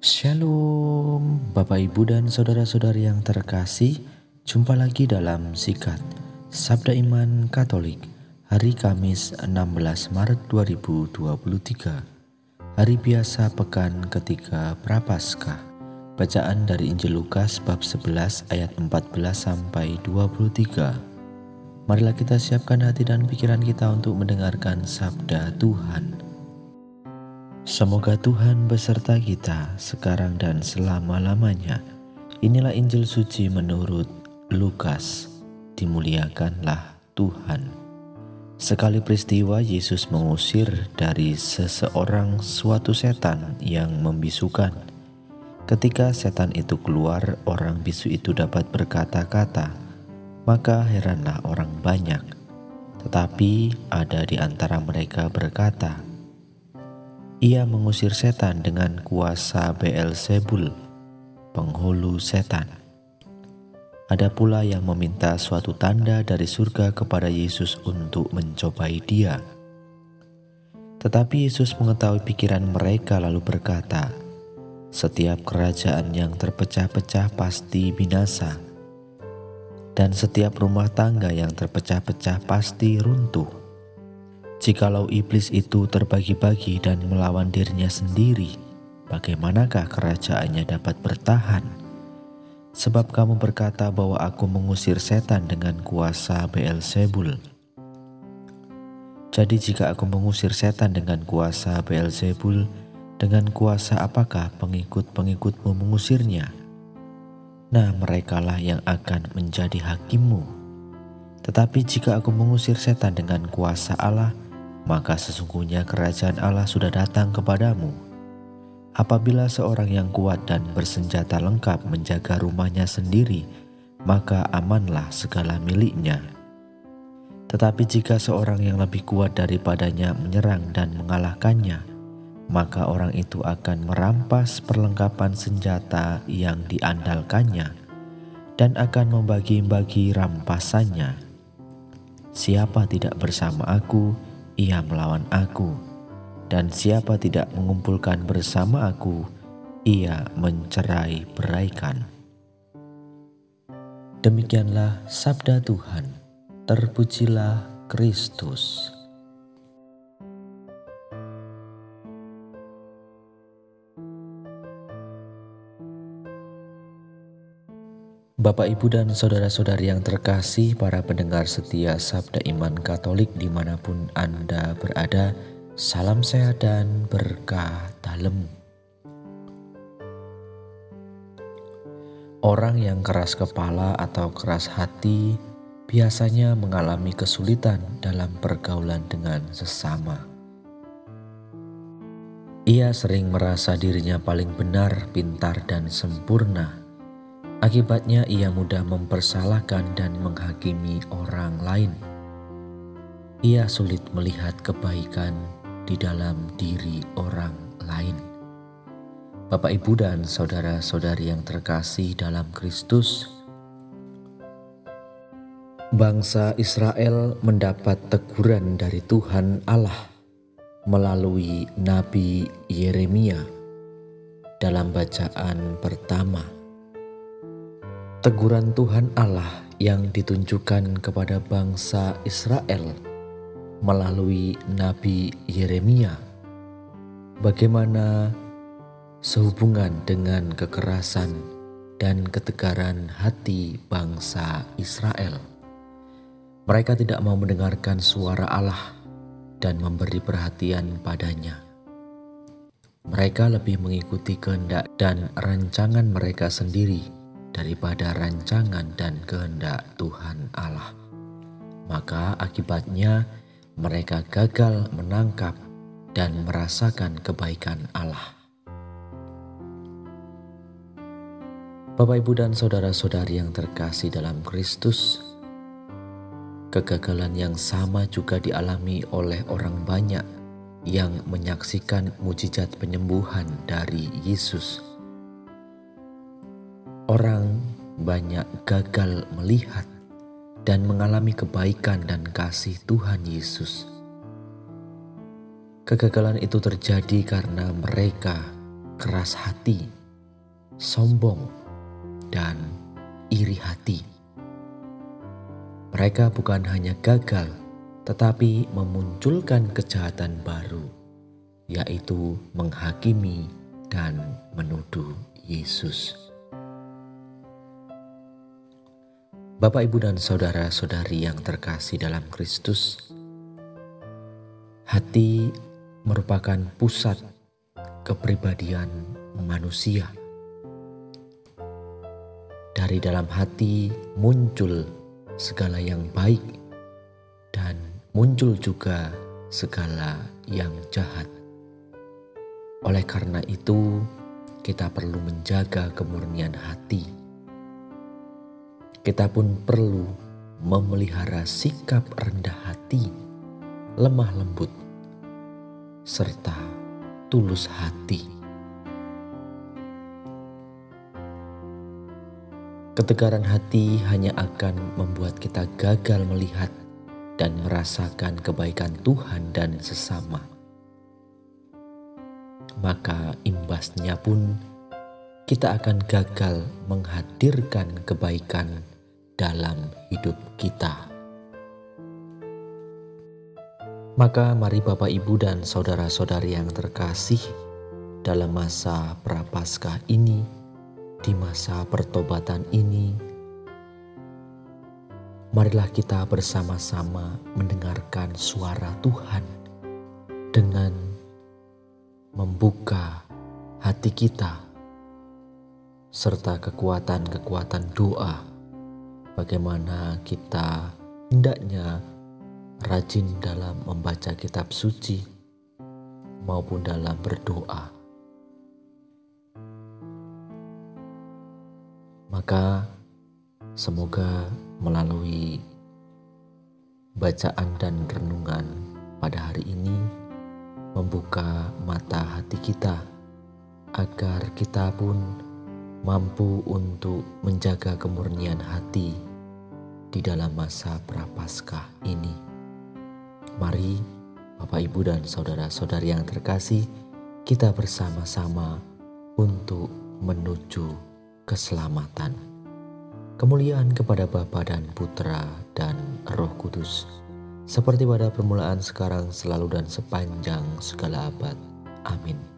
Shalom, Bapak Ibu dan saudara-saudari yang terkasih. Jumpa lagi dalam Sikat Sabda Iman Katolik hari Kamis 16 Maret 2023. Hari biasa pekan ketiga Prapaskah. Bacaan dari Injil Lukas bab 11 ayat 14 sampai 23. Marilah kita siapkan hati dan pikiran kita untuk mendengarkan sabda Tuhan. Semoga Tuhan beserta kita sekarang dan selama-lamanya. Inilah Injil suci menurut Lukas. Dimuliakanlah Tuhan. Sekali peristiwa Yesus mengusir dari seseorang suatu setan yang membisukan. Ketika setan itu keluar, orang bisu itu dapat berkata-kata. Maka heranlah orang banyak. Tetapi ada di antara mereka berkata, ia mengusir setan dengan kuasa Beelzebul, penghulu setan. Ada pula yang meminta suatu tanda dari surga kepada Yesus untuk mencobai dia. Tetapi Yesus mengetahui pikiran mereka lalu berkata, setiap kerajaan yang terpecah-pecah pasti binasa, dan setiap rumah tangga yang terpecah-pecah pasti runtuh. Jikalau iblis itu terbagi-bagi dan melawan dirinya sendiri, bagaimanakah kerajaannya dapat bertahan? Sebab kamu berkata bahwa aku mengusir setan dengan kuasa Beelzebul. Jadi jika aku mengusir setan dengan kuasa Beelzebul, dengan kuasa apakah pengikut-pengikutmu mengusirnya? Nah, merekalah yang akan menjadi hakimmu. Tetapi jika aku mengusir setan dengan kuasa Allah, maka sesungguhnya kerajaan Allah sudah datang kepadamu. Apabila seorang yang kuat dan bersenjata lengkap menjaga rumahnya sendiri, maka amanlah segala miliknya. Tetapi jika seorang yang lebih kuat daripadanya menyerang dan mengalahkannya, maka orang itu akan merampas perlengkapan senjata yang diandalkannya dan akan membagi-bagi rampasannya. Siapa tidak bersama aku, ia melawan aku, dan siapa tidak mengumpulkan bersama aku, ia mencerai-beraikan. Demikianlah sabda Tuhan. Terpujilah Kristus. Bapak, Ibu, dan saudara-saudari yang terkasih, para pendengar setia Sabda Iman Katolik dimanapun Anda berada, salam sehat dan berkah dalam. Orang yang keras kepala atau keras hati biasanya mengalami kesulitan dalam pergaulan dengan sesama. Ia sering merasa dirinya paling benar, pintar, dan sempurna. Akibatnya ia mudah mempersalahkan dan menghakimi orang lain. Ia sulit melihat kebaikan di dalam diri orang lain. Bapak, Ibu, dan saudara-saudari yang terkasih dalam Kristus, bangsa Israel mendapat teguran dari Tuhan Allah melalui Nabi Yeremia dalam bacaan pertama. Teguran Tuhan Allah yang ditunjukkan kepada bangsa Israel melalui Nabi Yeremia, bagaimana sehubungan dengan kekerasan dan ketegaran hati bangsa Israel. Mereka tidak mau mendengarkan suara Allah dan memberi perhatian padanya. Mereka lebih mengikuti kehendak dan rancangan mereka sendiri daripada rancangan dan kehendak Tuhan Allah. Maka akibatnya mereka gagal menangkap dan merasakan kebaikan Allah. Bapak, Ibu, dan saudara-saudari yang terkasih dalam Kristus, kegagalan yang sama juga dialami oleh orang banyak yang menyaksikan mukjizat penyembuhan dari Yesus. Orang banyak gagal melihat dan mengalami kebaikan dan kasih Tuhan Yesus. Kegagalan itu terjadi karena mereka keras hati sombong, dan iri hati. Mereka bukan hanya gagal, tetapi memunculkan kejahatan baru, yaitu menghakimi dan menuduh Yesus. Bapak, Ibu, dan saudara-saudari yang terkasih dalam Kristus, hati merupakan pusat kepribadian manusia. Dari dalam hati muncul segala yang baik dan muncul juga segala yang jahat. Oleh karena itu, kita perlu menjaga kemurnian hati. Kita pun perlu memelihara sikap rendah hati, lemah lembut, serta tulus hati. Ketegaran hati hanya akan membuat kita gagal melihat dan merasakan kebaikan Tuhan dan sesama. Maka imbasnya pun kita akan gagal menghadirkan kebaikan dalam hidup kita. Maka mari Bapak, Ibu, dan saudara-saudari yang terkasih, dalam masa Prapaskah ini, di masa pertobatan ini, marilah kita bersama-sama mendengarkan suara Tuhan dengan membuka hati kita serta kekuatan-kekuatan doa, bagaimana kita hendaknya rajin dalam membaca kitab suci maupun dalam berdoa. Maka semoga melalui bacaan dan renungan pada hari ini membuka mata hati kita agar kita pun mampu untuk menjaga kemurnian hati di dalam masa Prapaskah ini. Mari Bapak, Ibu, dan saudara-saudari yang terkasih, kita bersama-sama untuk menuju keselamatan. Kemuliaan kepada Bapa dan Putra dan Roh Kudus, seperti pada permulaan, sekarang, selalu, dan sepanjang segala abad. Amin.